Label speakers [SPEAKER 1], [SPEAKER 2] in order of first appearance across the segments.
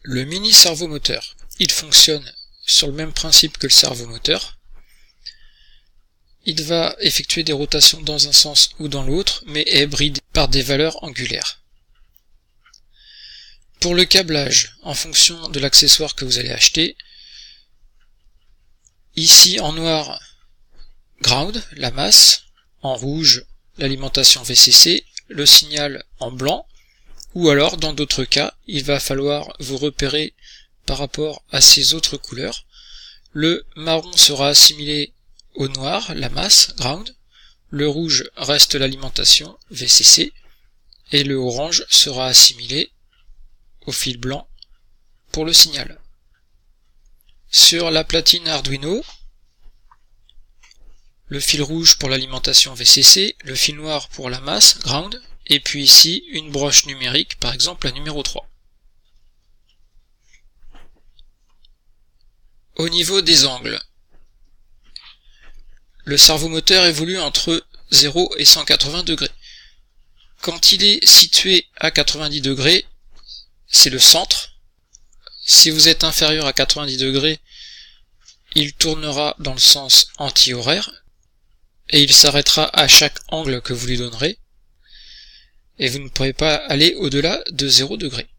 [SPEAKER 1] Le mini servomoteur, il fonctionne sur le même principe que le servomoteur. Il va effectuer des rotations dans un sens ou dans l'autre, mais est bridé par des valeurs angulaires. Pour le câblage, en fonction de l'accessoire que vous allez acheter, ici en noir, ground, la masse, en rouge, l'alimentation VCC, le signal en blanc, ou alors dans d'autres cas, il va falloir vous repérer par rapport à ces autres couleurs. Le marron sera assimilé au noir, la masse, ground, le rouge reste l'alimentation, VCC, et le orange sera assimilé au fil blanc pour le signal. Sur la platine Arduino, le fil rouge pour l'alimentation VCC, le fil noir pour la masse, ground, et puis ici une broche numérique, par exemple la numéro 3. Au niveau des angles, le servomoteur évolue entre 0 et 180 degrés. Quand il est situé à 90 degrés, c'est le centre. Si vous êtes inférieur à 90 degrés, il tournera dans le sens anti-horaire et il s'arrêtera à chaque angle que vous lui donnerez. Et vous ne pourrez pas aller au-delà de 0 degrés.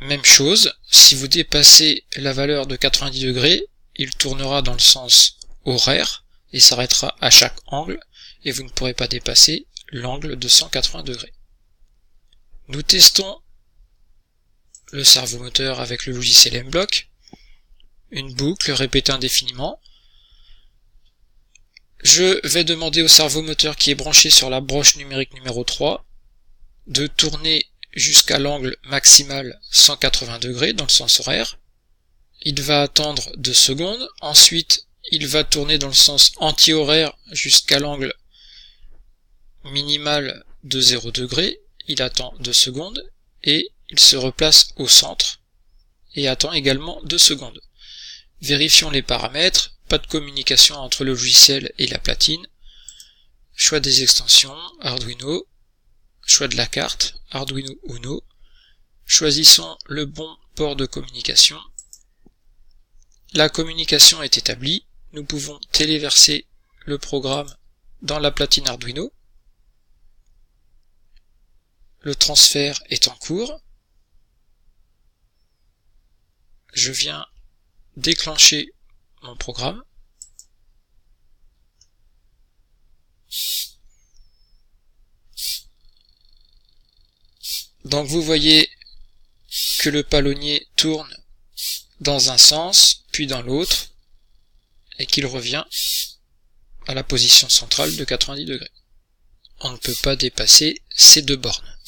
[SPEAKER 1] Même chose, si vous dépassez la valeur de 90 degrés, il tournera dans le sens horaire et s'arrêtera à chaque angle, et vous ne pourrez pas dépasser l'angle de 180 degrés. Nous testons le servomoteur avec le logiciel Mblock, une boucle répétée indéfiniment. Je vais demander au servomoteur qui est branché sur la broche numérique numéro 3 de tourner jusqu'à l'angle maximal 180 degrés dans le sens horaire. Il va attendre 2 secondes, ensuite il va tourner dans le sens anti-horaire jusqu'à l'angle minimal de 0 degrés, il attend 2 secondes et il se replace au centre et attend également 2 secondes. Vérifions les paramètres, pas de communication entre le logiciel et la platine, choix des extensions, Arduino, choix de la carte, Arduino Uno, choisissons le bon port de communication. La communication est établie, nous pouvons téléverser le programme dans la platine Arduino. Le transfert est en cours. Je viens déclencher mon programme. Donc vous voyez que le palonnier tourne dans un sens, puis dans l'autre, et qu'il revient à la position centrale de 90 degrés. On ne peut pas dépasser ces 2 bornes.